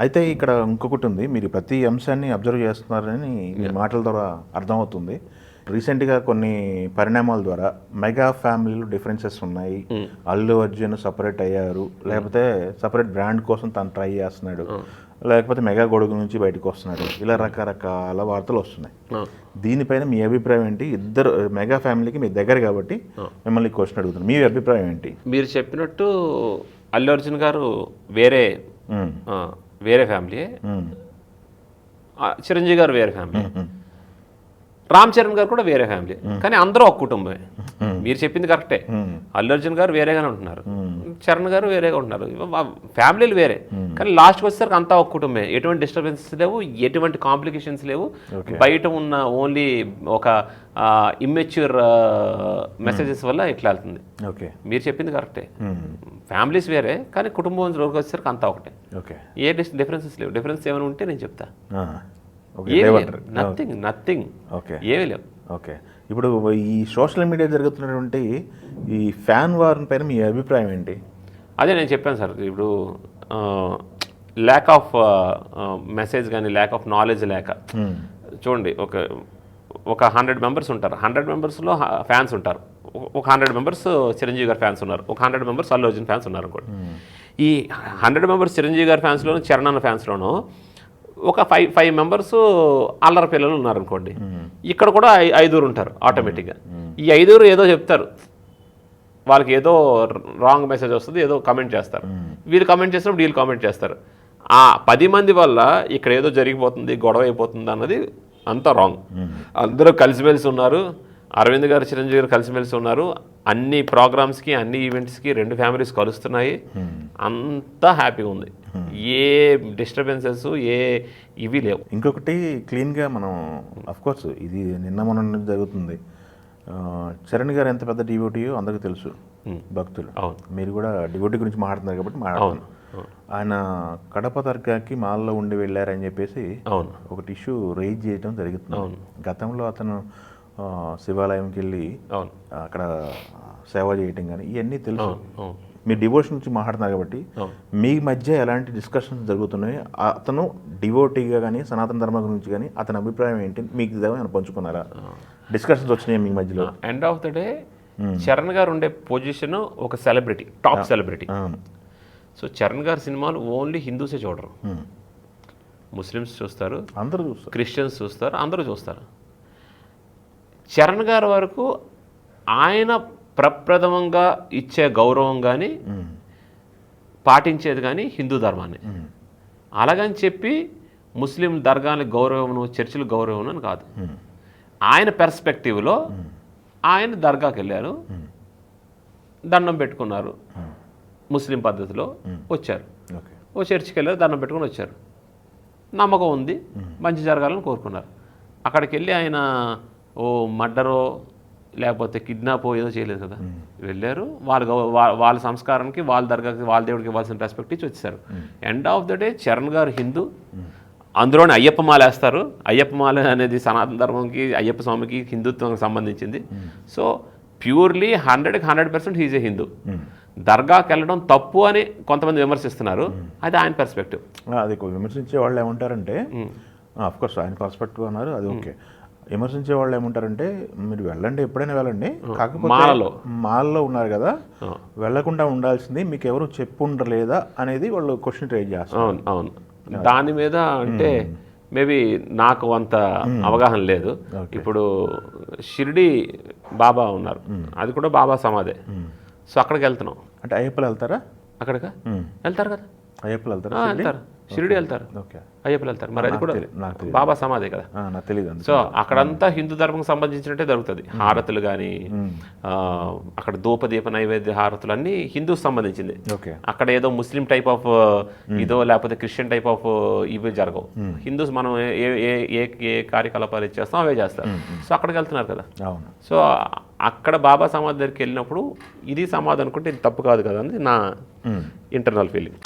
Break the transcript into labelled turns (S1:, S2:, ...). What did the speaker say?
S1: అయితే ఇక్కడ ఇంకొకటి ఉంది, మీరు ప్రతి అంశాన్ని అబ్జర్వ్ చేస్తున్నారని మీ మాటల ద్వారా అర్థమవుతుంది. రీసెంట్గా కొన్ని పరిణామాల ద్వారా మెగా ఫ్యామిలీలో డిఫరెన్సెస్ ఉన్నాయి. అల్లు అర్జున్ సపరేట్ అయ్యారు, లేకపోతే సపరేట్ బ్రాండ్ కోసం తను ట్రై చేస్తున్నాడు, లేకపోతే మెగా గొడుగు నుంచి బయటకు వస్తున్నాడు, ఇలా రకరకాల వార్తలు వస్తున్నాయి. దీనిపైన మీ అభిప్రాయం ఏంటి? ఇద్దరు మెగా ఫ్యామిలీకి మీ దగ్గర కాబట్టి మిమ్మల్ని క్వశ్చన్ అడుగుతున్నాను, మీ అభిప్రాయం ఏంటి?
S2: మీరు చెప్పినట్టు అల్లు అర్జున్ గారు వేరే ఫ్యామిలీ, చిరంజీవి గారు వేరే ఫ్యామిలీ, రామ్ చరణ్ గారు కూడా వేరే ఫ్యామిలీ, కానీ అందరూ ఒక కుటుంబమే. మీరు చెప్పింది కరెక్టే. అల్లు అర్జున్ గారు వేరేగానే ఉంటున్నారు, చరణ్ గారు వేరేగా ఉంటున్నారు, ఫ్యామిలీలు వేరే, కానీ లాస్ట్కి వచ్చేసరికి అంతా ఒక కుటుంబమే. ఎటువంటి డిస్టర్బెన్సెస్ లేవు, ఎటువంటి కాంప్లికేషన్స్ లేవు. బయట ఉన్న ఓన్లీ ఒక ఇమ్మెచ్యూర్ మెసేజెస్ వల్ల ఇట్లా వెళ్తుంది. మీరు చెప్పింది కరెక్టే. ఫ్యామిలీస్ వేరే, కానీ కుటుంబం రోజుకి వచ్చేసరికి అంతా ఒకటే. ఏ డిఫరెన్సెస్ లేవు. డిఫరెన్స్ ఏమైనా ఉంటే నేను చెప్తా. నథింగ్ ఏమీ లేవు.
S1: ఓకే, ఇప్పుడు ఈ సోషల్ మీడియా జరుగుతున్నటువంటి ఈ ఫ్యాన్ వార్ పైన మీ అభిప్రాయం ఏంటి?
S2: అదే నేను చెప్పాను సార్. ఇప్పుడు ల్యాక్ ఆఫ్ మెసేజ్ కానీ ల్యాక్ ఆఫ్ నాలెడ్జ్ లేక, చూడండి, ఒక 100 మెంబర్స్ ఉంటారు. 100 మెంబర్స్లో ఫ్యాన్స్ ఉంటారు. ఒక 100 మెంబర్స్ చిరంజీవి గారి ఫ్యాన్స్ ఉన్నారు, ఒక 100 మెంబర్స్ అల్లు అర్జున్ ఫ్యాన్స్ ఉన్నారు అనుకోండి. ఈ 100 మెంబర్స్ చిరంజీవి గారి ఫ్యాన్స్లోనూ చరణ్ అన్న ఫ్యాన్స్లోనూ ఒక 5 మెంబర్స్ అల్లరి పిల్లలు ఉన్నారనుకోండి. ఇక్కడ కూడా 5 ఉంటారు ఆటోమేటిక్గా. ఈ 5 ఏదో చెప్తారు, వాళ్ళకి ఏదో రాంగ్ మెసేజ్ వస్తుంది, ఏదో కమెంట్ చేస్తారు. వీళ్ళు కమెంట్ చేసినప్పుడు వీళ్ళు కామెంట్ చేస్తారు. ఆ 10 మంది వల్ల ఇక్కడ ఏదో జరిగిపోతుంది, గొడవ అయిపోతుంది అన్నది అంతా రాంగ్. అందరూ కలిసిమెలిసి ఉన్నారు. అరవింద్ గారు, చిరంజీవి గారు కలిసిమెలిసి ఉన్నారు. అన్ని ప్రోగ్రామ్స్కి, అన్ని ఈవెంట్స్కి 2 ఫ్యామిలీస్ కలుస్తున్నాయి. అంతా హ్యాపీగా ఉంది. ఏ డిస్టర్బెన్సెస్ ఇవి లేవు.
S1: ఇంకొకటి క్లీన్గా మనం అఫ్కోర్స్ ఇది నిన్న మొన్న జరుగుతుంది. చరణ్ గారు ఎంత పెద్ద డివోటీయో అందరికీ తెలుసు, భక్తులు. మీరు కూడా డివోటీ గురించి మాట్లాడుతున్నారు కాబట్టి మాట్లాడుతున్నాను. ఆయన కడప దర్గాకి మాల్లో ఉండి వెళ్ళారని చెప్పేసి ఒక ఇష్యూ రైజ్ చేయడం జరుగుతుంది. గతంలో అతను శివాలయంకి వెళ్ళి అక్కడ సేవ చేయటం కానీ ఇవన్నీ తెలుసు. మీరు డివోషన్ నుంచి మాట్లాడుతున్నారు కాబట్టి మీ మధ్య ఎలాంటి డిస్కషన్స్ జరుగుతున్నాయి? అతను డివోటీగా కానీ సనాతన ధర్మం గురించి కానీ అతని అభిప్రాయం ఏంటి మీకు ఏమైనా పంచుకున్నారా? డిస్కషన్స్ వచ్చినాయి మీ మధ్యలో?
S2: End of the day Charan గారు ఉండే పొజిషన్ ఒక celebrity, top celebrity. So Charan గారి సినిమాలు ఓన్లీ హిందూసే చూడరు, ముస్లిమ్స్ చూస్తారు,
S1: అందరూ చూస్తారు,
S2: క్రిస్టియన్స్ చూస్తారు, అందరూ చూస్తారు. చరణ్ గారి వరకు ఆయన ప్రప్రథమంగా ఇచ్చే గౌరవం కానీ పాటించేది కానీ హిందూ ధర్మాన్ని. అలాగని చెప్పి ముస్లిం దర్గాని గౌరవమును, చర్చిల గౌరవం అని కాదు. ఆయన పెర్స్పెక్టివ్లో ఆయన దర్గాకి వెళ్ళారు, దండం పెట్టుకున్నారు, ముస్లిం పద్ధతిలో వచ్చారు. ఓ చర్చికి వెళ్ళారు, దండం పెట్టుకుని వచ్చారు. నమ్మకం ఉంది, మంచి జరగాలని కోరుకున్నారు. అక్కడికి వెళ్ళి ఆయన ఓ మర్డరో లేకపోతే కిడ్నాప్ ఏదో చేయలేదు కదా. వెళ్ళారు, వాళ్ళ సంస్కారానికి, వాళ్ళ దర్గాకి, వాళ్ళ దేవుడికి ఇవ్వాల్సిన రెస్పెక్ట్ ఇచ్చి వచ్చేసారు. End of the day Charan గారు హిందూ, అందులోనే అయ్యప్ప మాల వేస్తారు. అయ్యప్ప మాల అనేది సనాతన ధర్మంకి, అయ్యప్ప స్వామికి, హిందుత్వానికి సంబంధించింది. So purely 100% he's a Hindu. దర్గాకి వెళ్ళడం తప్పు అని కొంతమంది విమర్శిస్తున్నారు, అది ఆయన పర్స్పెక్టివ్.
S1: అది విమర్శించే వాళ్ళు ఏమంటారంటే, అఫ్కోర్స్ ఆయన పర్స్పెక్టివ్ అన్నారు, అది ఓకే. విమర్శించే వాళ్ళు ఏమంటారంటే, మీరు వెళ్ళండి, ఎప్పుడైనా వెళ్ళండి, కాకపోతే మాల్లో ఉన్నారు కదా, వెళ్లకుండా ఉండాల్సింది మీకు ఎవరు చెప్పుండలేదా అనేది వాళ్ళు క్వశ్చన్ రైజ్ చేస్తారు.
S2: అవును, దాని మీద అంటే మేబీ నాకు అంత అవగాహన లేదు. ఇప్పుడు షిరిడి బాబా ఉన్నారు, అది కూడా బాబా సమాధే. సో అక్కడికి వెళ్తున్నాం
S1: అంటే అయ్యప్పలు వెళ్తారా?
S2: అక్కడికి వెళ్తారు కదా,
S1: అయ్యప్పలు
S2: వెళ్తారు, షిరిడి వెళ్తారు, అయ్యప్పలు వెళ్తారు. మరి అది కూడా బాబా సమాధే కదా,
S1: నాకు తెలియదు.
S2: సో అక్కడంతా హిందూ ధర్మం సంబంధించినట్టే జరుగుతుంది. హారతులు కానీ, అక్కడ ధూపదీప నైవేద్య హారతులు అన్నీ హిందూకి సంబంధించింది. అక్కడ ఏదో ముస్లిం టైప్ ఆఫ్ ఇదో లేకపోతే క్రిస్టియన్ టైప్ ఆఫ్ ఇవి జరగవు. హిందూస్ మనం ఏ కార్యకలాపాలు ఇచ్చేస్తాం అవే చేస్తారు. సో అక్కడికి వెళ్తున్నారు కదా. సో అక్కడ బాబా సమాధి దగ్గరికి వెళ్ళినప్పుడు ఇది సమాధి అనుకుంటే ఇది తప్పు కాదు కదా అని నా ఇంటర్నల్ ఫీలింగ్.